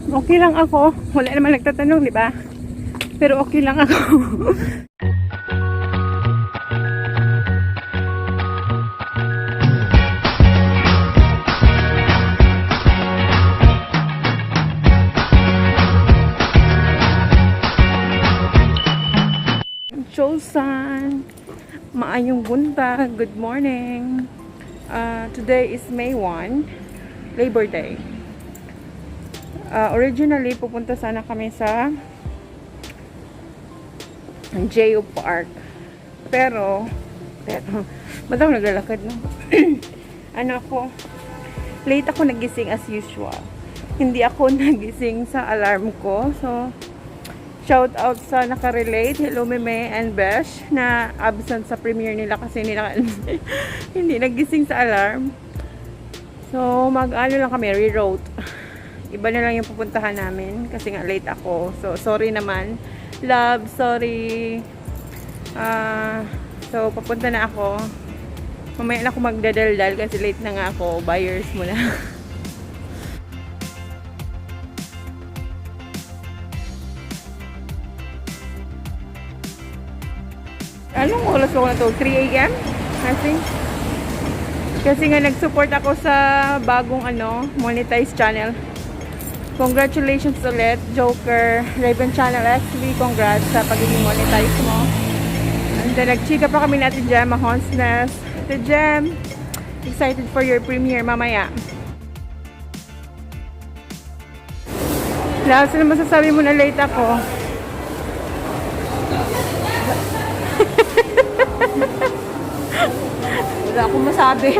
Okay lang ako. Wala naman nagtatanong, di ba? Pero okay lang ako. Chosan, Maayong Buntag, good morning. Today is May 1, Labor Day. Originally, pupunta sana kami sa J.O. Park. Pero, ba't ako naglalakad, no? Ano ako, late ako nagising as usual. Hindi ako nagising sa alarm ko. So, shout out sa nakarelate. Hello, Meme and Besh na absent sa premiere nila kasi nila hindi nagising sa alarm. So, mag-ano lang kami, reroute. Iba na lang yung pupuntahan namin kasi nga late ako. So, sorry naman. Love, sorry. So, papunta na ako. Mamaya na ako magdadaldal kasi late na nga ako. Buyers muna. Anong oras ko na to? 3 AM? I think. Kasi nga nag-support ako sa bagong monetized channel. Congratulations ulit, Joker, Raven Channel XV. Congrats sa pagiging monetized mo. And then nag-chika pa kami natin Jem, Mahonsness. The Jem, excited for your premiere mamaya. Last na masasabi mo na late ako. Wala akong masabi.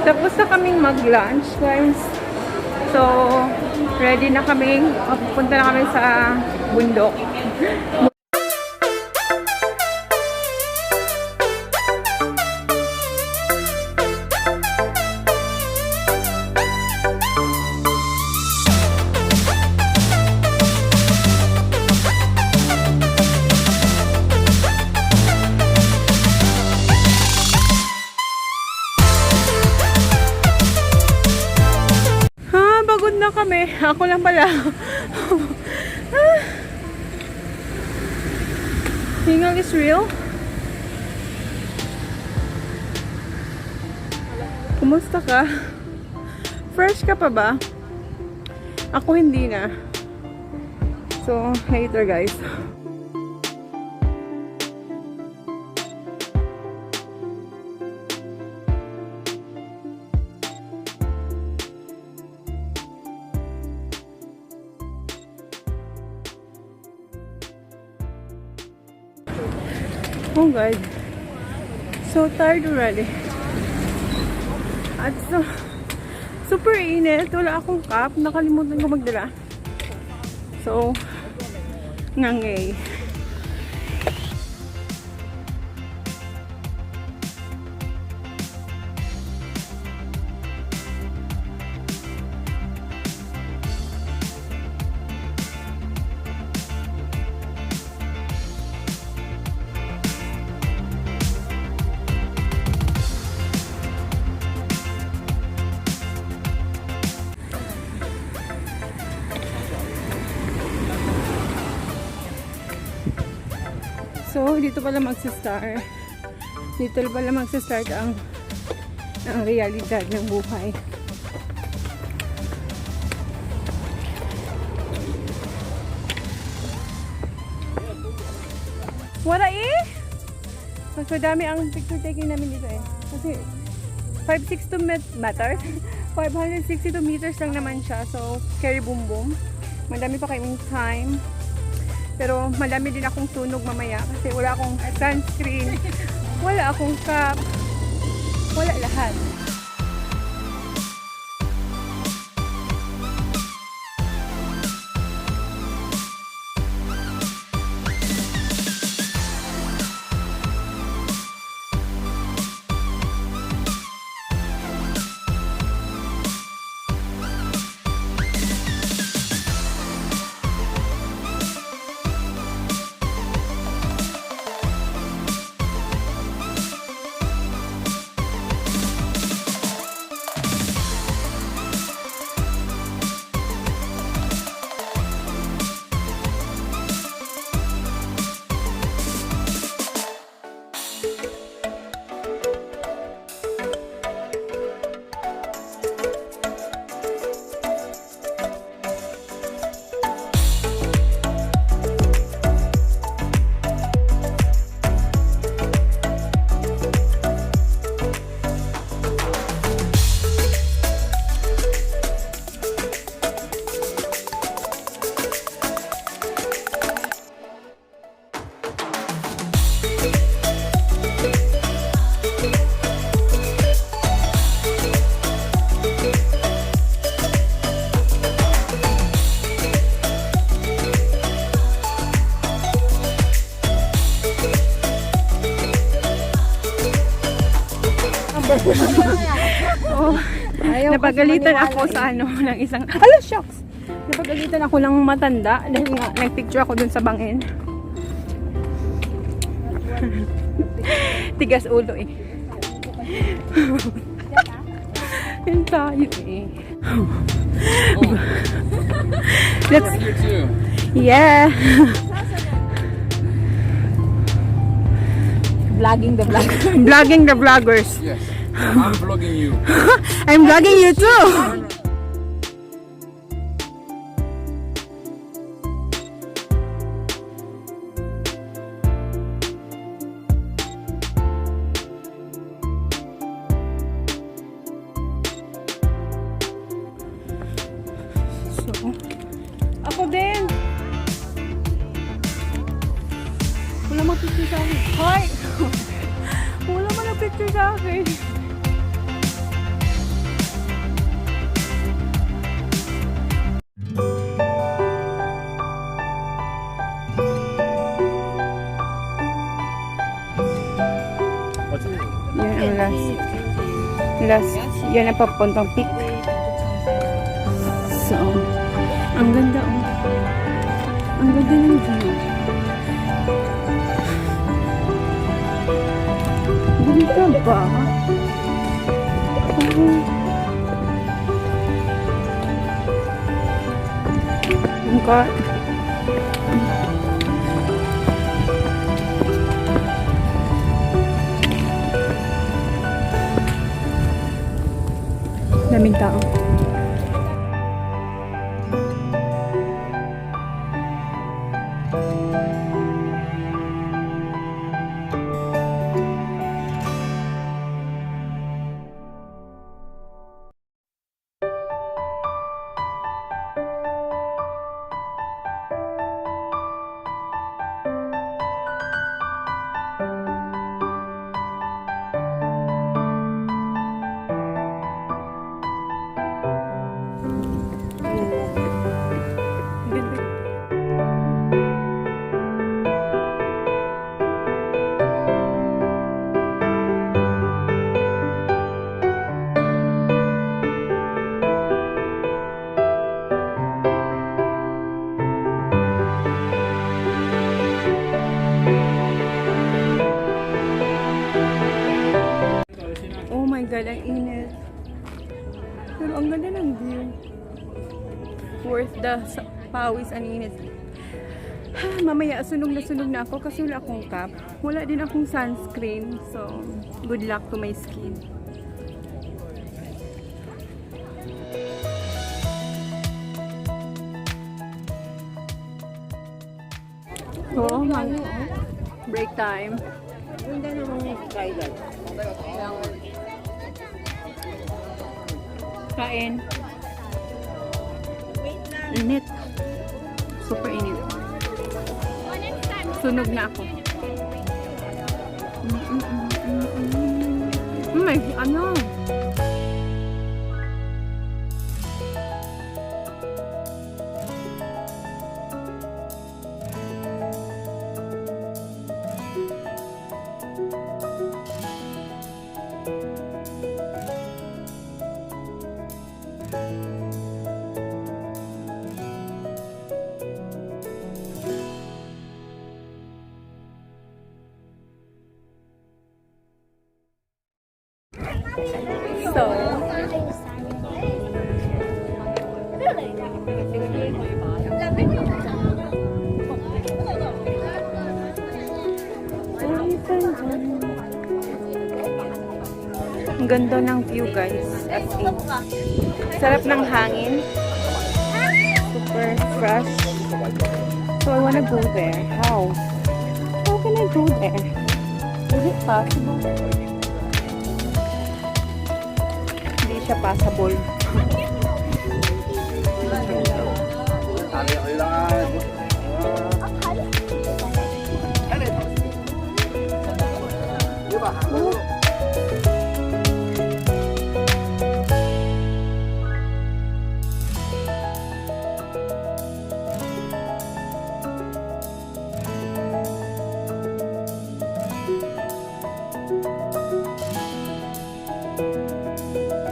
Tapos na kaming mag-lunch, guys. So, ready na kaming. Pupunta na kami sa bundok. Pagod na kami. Ako lang pala. Hingal is real. Kumusta ka? Fresh ka pa ba? Ako hindi na. So, later guys. Oh God, so tired already. At so, super init. Wala akong cap. Nakalimutan ko magdala. So, ngangay. So, dito pala magsistart. Dito pala magsistart ang realidad ng buhay. Wala eh! Mas madami ang picture taking namin dito eh. Kasi 562 meters. 562 meters lang naman siya. So, carry boom boom. Madami pa kaming time. Pero madami din akong sunog mamaya kasi wala akong sunscreen, wala akong cap, wala lahat. Oh, napagalitan ako sa ano ng isang... Ala, shucks! Napagalitan ako ng matanda dahil nga nagpicture ako dun sa bangin. Tigas ulo eh. Yun tayo eh. Let's... Yeah! Vlogging the vloggers. Vlogging the vloggers. Yes, I'm vlogging you. I'm vlogging you too! Ako din. Wala mag-picture sa akin. Hi! Wala man nag-picture sa akin. Yan ang last. Yan ang papuntang peak. So, ang ganda oh. Ang ganda ng view. Ganda ba? Oh God. Daming tao. God, ang init. Pero ang ganda ng view. Worth the pawis, ang init. Mamaya, sunog na ako kasi wala akong cap. Wala din akong sunscreen. So, good luck to my skin. Oo, break time. Ganda namang skyline. Kain. Init. Super init. Sunog na ako. May ano? So, ang ganda ng view guys, as in. Sarap ng hangin. Super fresh. So I wanna go there. How? How can I go there? Is it possible? Hindi siya passable.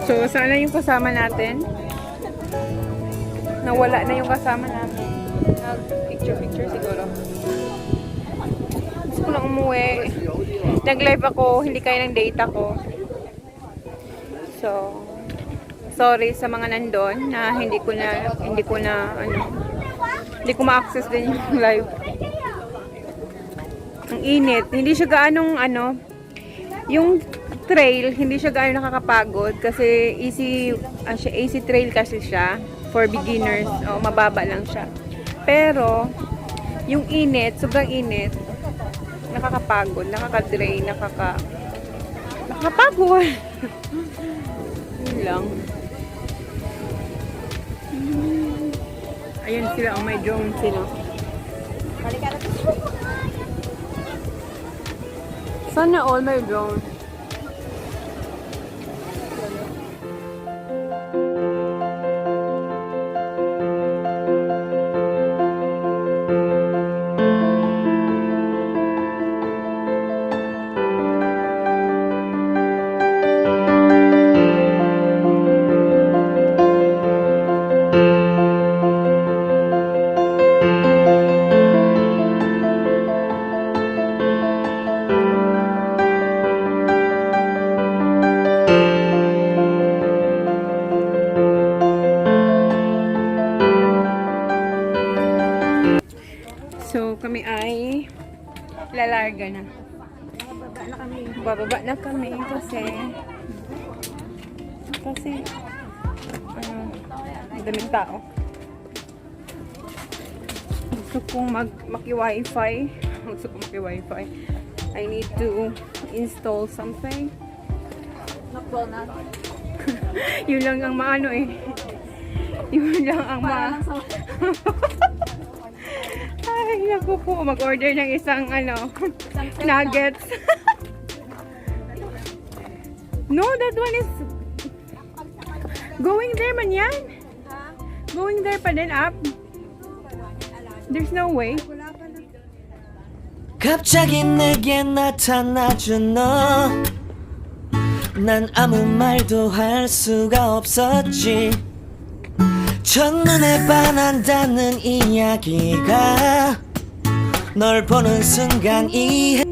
So, sana yung kasama natin. Nawala na yung kasama natin. Nag-picture-picture siguro. Gusto ko lang umuwi. Nag-live ako, hindi kaya ng data ko. So, sorry sa mga nandun na hindi ko ma-access din yung live. Ang init. Hindi siya gaanong yung trail, hindi siya gaano nakakapagod kasi easy trail kasi siya for beginners. O, mababa lang siya. Pero, yung init, sobrang init, nakakapagod, nakaka-drain, nakakapagod. Yun lang. Ayan sila, may drone sila. Sana all may drone. So, kami ay lalarga na. Bababa na kami kasi daming tao. Gusto kong maki-wifi. I need to install something. Yun lang ang maano eh. Yun lang ang Ay, naku po. Mag-order ng isang nuggets. No, that one is going there man yan. Going there pa din up. There's no way. 갑자기 내게 나타나준 너 난 아무 말도 할 수가 없었지 첫눈에 반한다는 이야기가 널 보는 순간 이해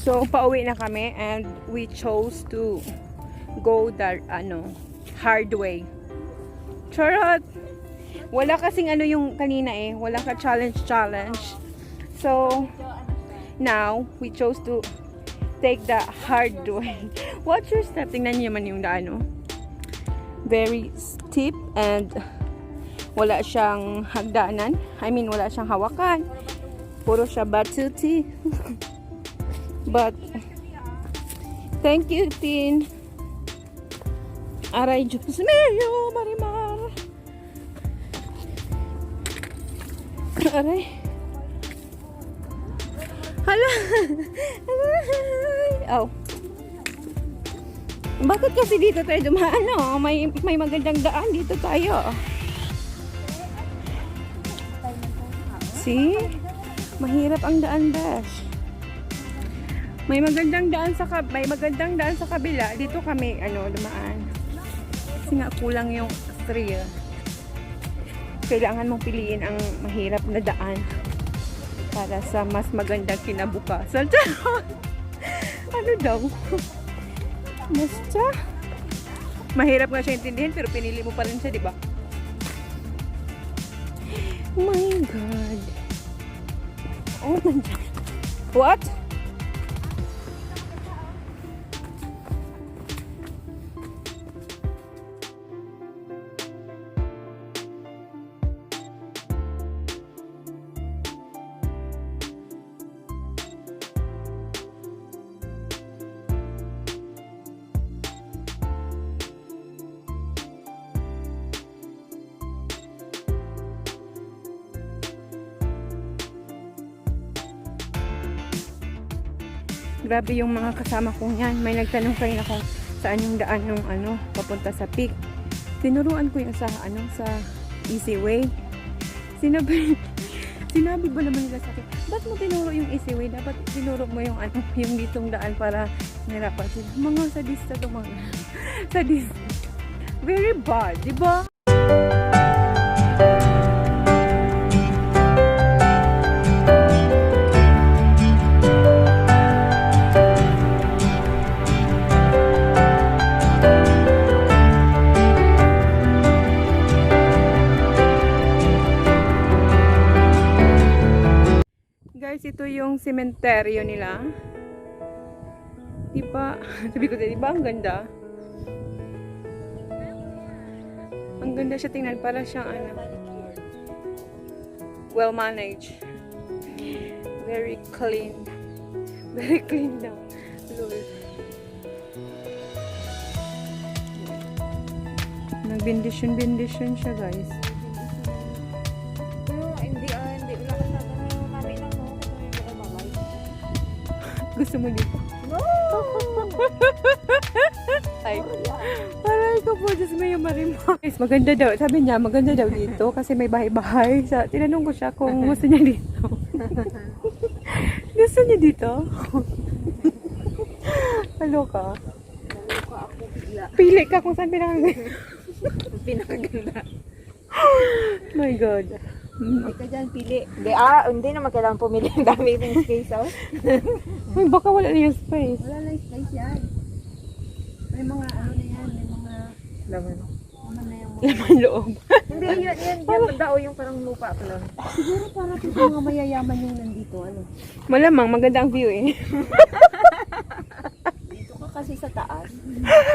So, pauwi na kami and we chose to go the hard way. Charot! Wala kasing yung kanina eh. Wala ka challenge. So, now, we chose to take the hard way. Watch your step. Tingnan niyo man yung daan, oh. Very steep and wala siyang hagdanan. I mean, wala siyang hawakan. Puro siya batuti. But, thank you, Tin. Aray, Diyos mío, Marimar. Aray. Hala. Oh. Bakit kasi dito tayo dumaan, no? May magandang daan dito tayo. See? Mahirap ang daan, Dash. May magandang daan sa kabila. Dito kami dumaan. Kasi nga kulang yung thrill. Kailangan mong piliin ang mahirap na daan para sa mas magandang kinabukasan. Ano daw? Basta mahirap nga siya intindihin pero pinili mo pa rin siya, di ba? Oh my God. Oh my God. What? Grabe yung mga kasama kong yan. May nagtanong kayo na kung saan yung daan ng papunta sa peak. Tinuruan ko yung sa easy way. Sinabi ba naman nila sa akin, ba't mo tinuro yung easy way? Dapat tinuro mo yung yung ditong daan para nirapan sila. Mga sadista to mga. Sadista. Very bad, di ba? Guys, ito yung sementeryo nila. Diba? Sabi ko, diba ang ganda? Ang ganda siya tingnan. Para siyang well managed. Very clean. Very clean daw. Lord. Nagbindisyon siya, guys. Gusto mo dito? No! Ay, aray ko po, Diyos mo yung marimo. Guys, maganda daw. Sabi niya, maganda daw dito kasi may bahay-bahay. Tinanong ko siya kung gusto niya dito. Gusto niya dito? Halo ka? Ako bigla. Pili ka kung saan pinakaganda. Pinakaganda. My God. Ay ka dyan, pili. Hindi naman kailangan pumili. Ang dami yung space, oh. Ay, baka wala na yung space. Wala lang space yan. May mga ano na yan, may mga Laman. naman na yung mga... Laman loob. Hindi, yan dao yung parang lupa pa lang. Siguro para sa mga mayayaman yung nandito, ano. Malamang, maganda ang view eh. Dito ka kasi sa taas.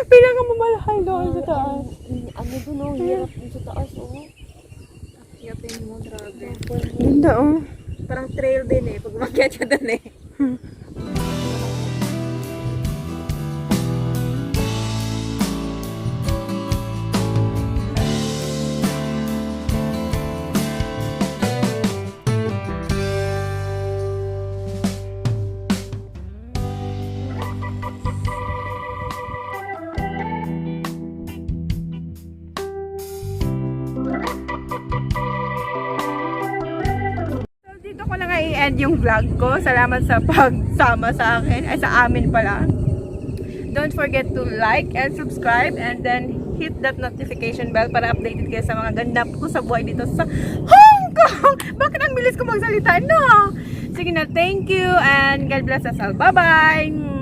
Pinakamamalahan doon sa taas. Ano doon, oh, hirap yung sa taas, oh. Yapin mo, grabe. Ganda oh. Parang trail din eh, pag umakyat ka doon eh. Dito ko na nga i-end yung vlog ko. Salamat sa pagsama sa akin. Ay, sa amin pala. Don't forget to like and subscribe and then hit that notification bell para updated kayo sa mga ganap ko sa buhay dito sa Hong Kong. Bakit ang bilis ko magsalita? No! Sige na, thank you and God bless us all. Bye-bye!